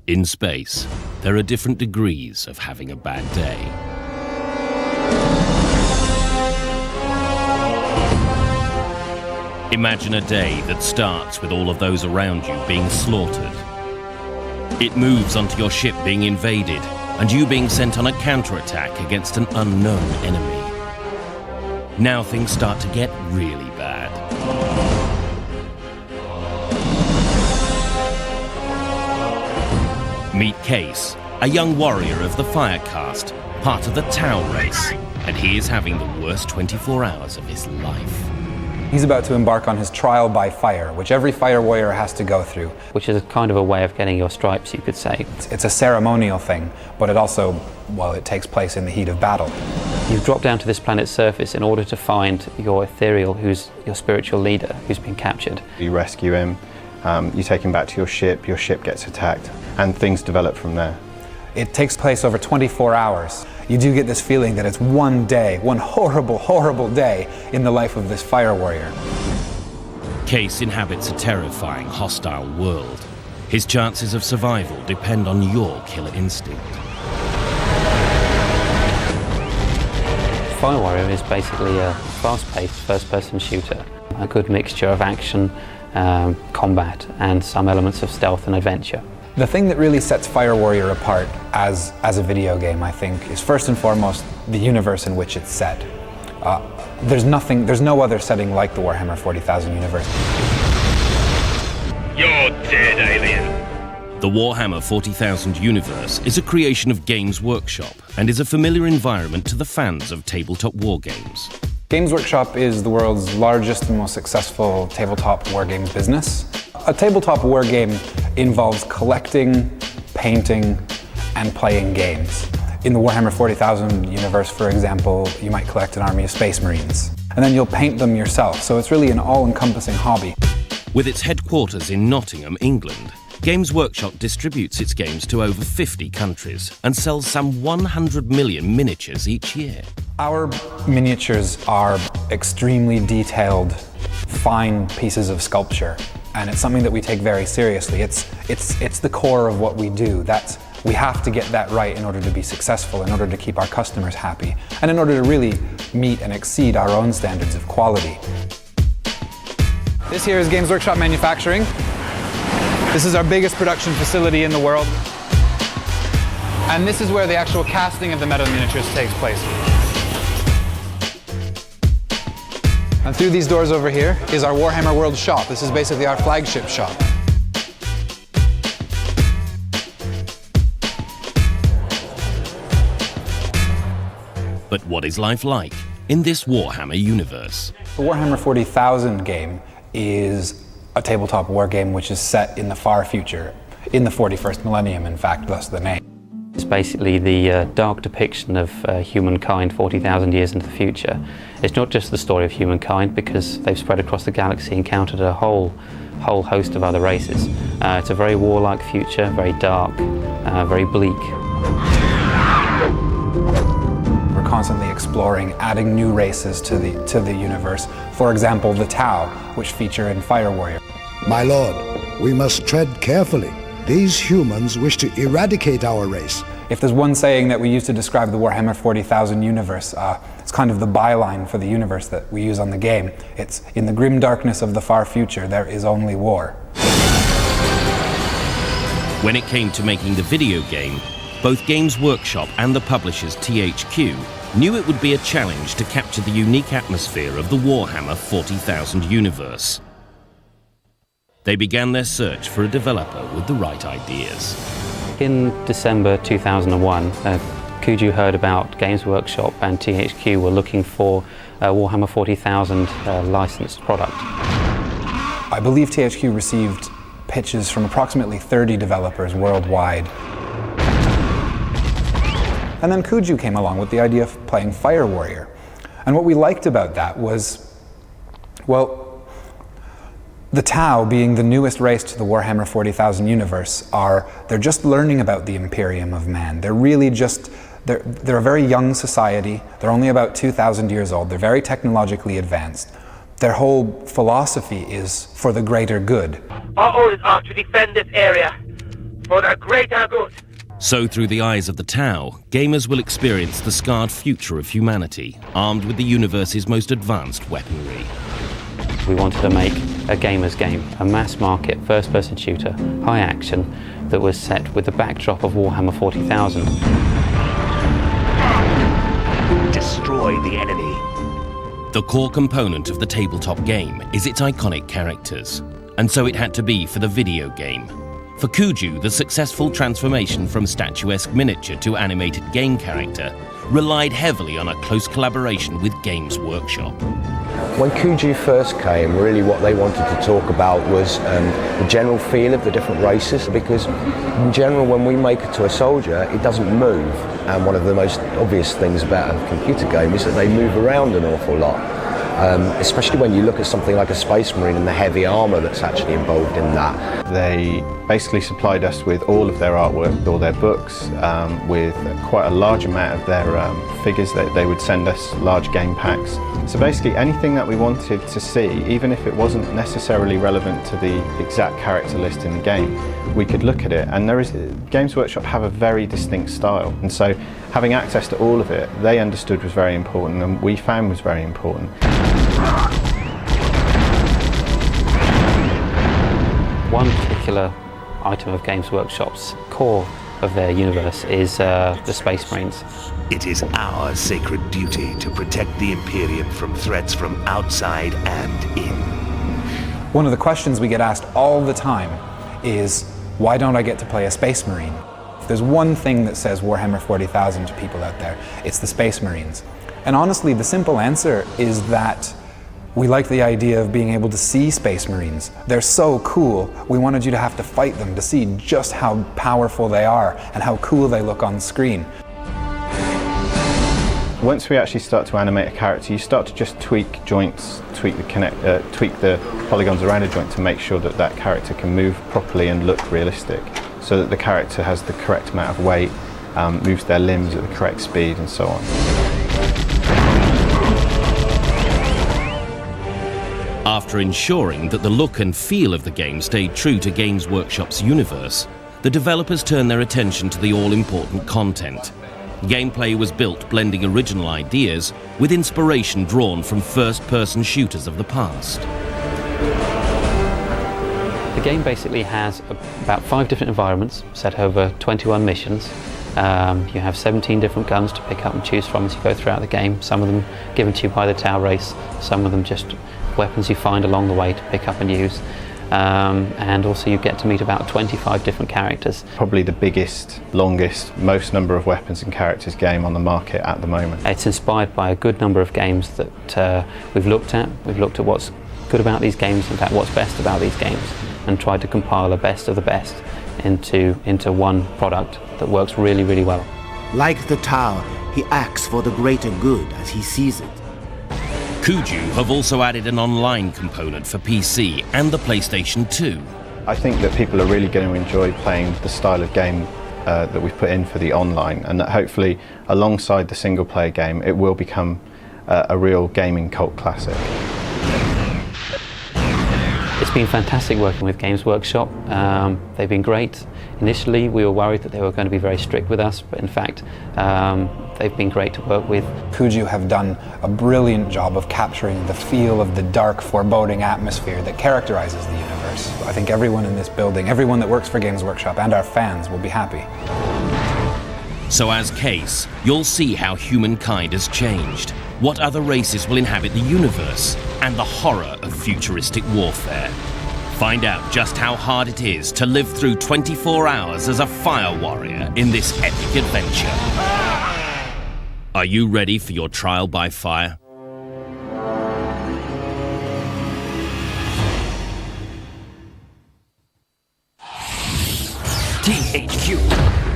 In space, there are different degrees of having a bad day. Imagine a day that starts with all of those around you being slaughtered. It moves onto your ship being invaded, and you being sent on a counterattack against an unknown enemy. Now things start to get really bad. Meet Case, a young warrior of the Fire caste, part of the Tau race, and he is having the worst 24 hours of his life. He's about to embark on his trial by fire, which every fire warrior has to go through. Which is kind of a way of getting your stripes, you could say. It's a ceremonial thing, but it also, well, it takes place in the heat of battle. You've dropped down to this planet's surface in order to find your ethereal, who's your spiritual leader, who's been captured. You rescue him, you take him back to your ship gets attacked, and things develop from there. It takes place over 24 hours. You do get this feeling that it's one day, one horrible, horrible day in the life of this fire warrior. Case inhabits a terrifying, hostile world. His chances of survival depend on your killer instinct. Fire Warrior is basically a fast-paced first-person shooter. A good mixture of action, combat, and some elements of stealth and adventure. The thing that really sets Fire Warrior apart as a video game, I think, is first and foremost the universe in which it's set. There's no other setting like the Warhammer 40,000 universe. You're dead, alien. The Warhammer 40,000 universe is a creation of Games Workshop and is a familiar environment to the fans of tabletop wargames. Games Workshop is the world's largest and most successful tabletop wargames business. A tabletop wargame involves collecting, painting, and playing games. In the Warhammer 40,000 universe, for example, you might collect an army of Space Marines, and then you'll paint them yourself, so it's really an all-encompassing hobby. With its headquarters in Nottingham, England, Games Workshop distributes its games to over 50 countries and sells some 100 million miniatures each year. Our miniatures are extremely detailed, fine pieces of sculpture, and it's something that we take very seriously. It's the core of what we do. We have to get that right in order to be successful, in order to keep our customers happy, and in order to really meet and exceed our own standards of quality. This here is Games Workshop Manufacturing. This is our biggest production facility in the world. And this is where the actual casting of the metal miniatures takes place. And through these doors over here is our Warhammer World shop. This is basically our flagship shop. But what is life like in this Warhammer universe? The Warhammer 40,000 game is a tabletop war game which is set in the far future, in the 41st millennium, in fact, thus the name. It's basically the dark depiction of humankind 40,000 years into the future. It's not just the story of humankind, because they've spread across the galaxy, encountered a whole host of other races. It's a very warlike future, very dark, very bleak. We're constantly exploring, adding new races to the universe. For example, the Tau, which feature in Fire Warrior. My lord, we must tread carefully. These humans wish to eradicate our race. If there's one saying that we use to describe the Warhammer 40,000 universe, it's kind of the byline for the universe that we use on the game. It's, in the grim darkness of the far future, there is only war. When it came to making the video game, both Games Workshop and the publishers THQ knew it would be a challenge to capture the unique atmosphere of the Warhammer 40,000 universe. They began their search for a developer with the right ideas. In December 2001, Kuju heard about Games Workshop and THQ were looking for a Warhammer 40,000 licensed product. I believe THQ received pitches from approximately 30 developers worldwide. And then Kuju came along with the idea of playing Fire Warrior. And what we liked about that was, well, the Tau, being the newest race to the Warhammer 40,000 universe, they're just learning about the Imperium of Man. They're really just, they're a very young society. They're only about 2,000 years old. They're very technologically advanced. Their whole philosophy is for the greater good. Our orders are to defend this area. for the greater good. So through the eyes of the Tau, gamers will experience the scarred future of humanity, armed with the universe's most advanced weaponry. We wanted to make a gamer's game, a mass-market first-person shooter, high action, that was set with the backdrop of Warhammer 40,000. Destroy the enemy. The core component of the tabletop game is its iconic characters, and so it had to be for the video game. For Kuju, the successful transformation from statuesque miniature to animated game character relied heavily on a close collaboration with Games Workshop. When Kuju first came, really what they wanted to talk about was the general feel of the different races, because in general when we make it to a soldier, it doesn't move. And one of the most obvious things about a computer game is that they move around an awful lot. Especially when you look at something like a Space Marine and the heavy armour that's actually involved in that. They basically supplied us with all of their artwork, all their books, with quite a large amount of their figures. They would send us large game packs. So basically anything that we wanted to see, even if it wasn't necessarily relevant to the exact character list in the game, we could look at it. And Games Workshop have a very distinct style, and so having access to all of it, they understood was very important, and we found was very important. One particular item of Games Workshop's core of their universe is the Space Marines. It is our sacred duty to protect the Imperium from threats from outside and in. One of the questions we get asked all the time is, why don't I get to play a Space Marine? If there's one thing that says Warhammer 40,000 to people out there, it's the Space Marines. And honestly, the simple answer is that we like the idea of being able to see Space Marines. They're so cool, we wanted you to have to fight them to see just how powerful they are and how cool they look on screen. Once we actually start to animate a character, you start to just tweak joints, tweak the polygons around a joint to make sure that that character can move properly and look realistic, so that the character has the correct amount of weight, moves their limbs at the correct speed, and so on. After ensuring that the look and feel of the game stayed true to Games Workshop's universe, the developers turned their attention to the all-important content. Gameplay was built blending original ideas with inspiration drawn from first-person shooters of the past. The game basically has about 5 different environments set over 21 missions. You have 17 different guns to pick up and choose from as you go throughout the game. Some of them given to you by the Tau race, some of them just weapons you find along the way to pick up and use. And also you get to meet about 25 different characters. Probably the biggest, longest, most number of weapons and characters game on the market at the moment. It's inspired by a good number of games that we've looked at. We've looked at what's good about these games, in fact what's best about these games, and tried to compile the best of the best into one product that works really, really well. Like the Tau, he acts for the greater good as he sees it. Kuju have also added an online component for PC and the PlayStation 2. I think that people are really going to enjoy playing the style of game that we've put in for the online, and that hopefully alongside the single player game it will become a real gaming cult classic. It's been fantastic working with Games Workshop. They've been great. Initially we were worried that they were going to be very strict with us, but in fact they've been great to work with. Kuju have done a brilliant job of capturing the feel of the dark, foreboding atmosphere that characterizes the universe. I think everyone in this building, everyone that works for Games Workshop and our fans will be happy. So as Case, you'll see how humankind has changed, what other races will inhabit the universe, and the horror of futuristic warfare. Find out just how hard it is to live through 24 hours as a fire warrior in this epic adventure. Are you ready for your trial by fire? THQ.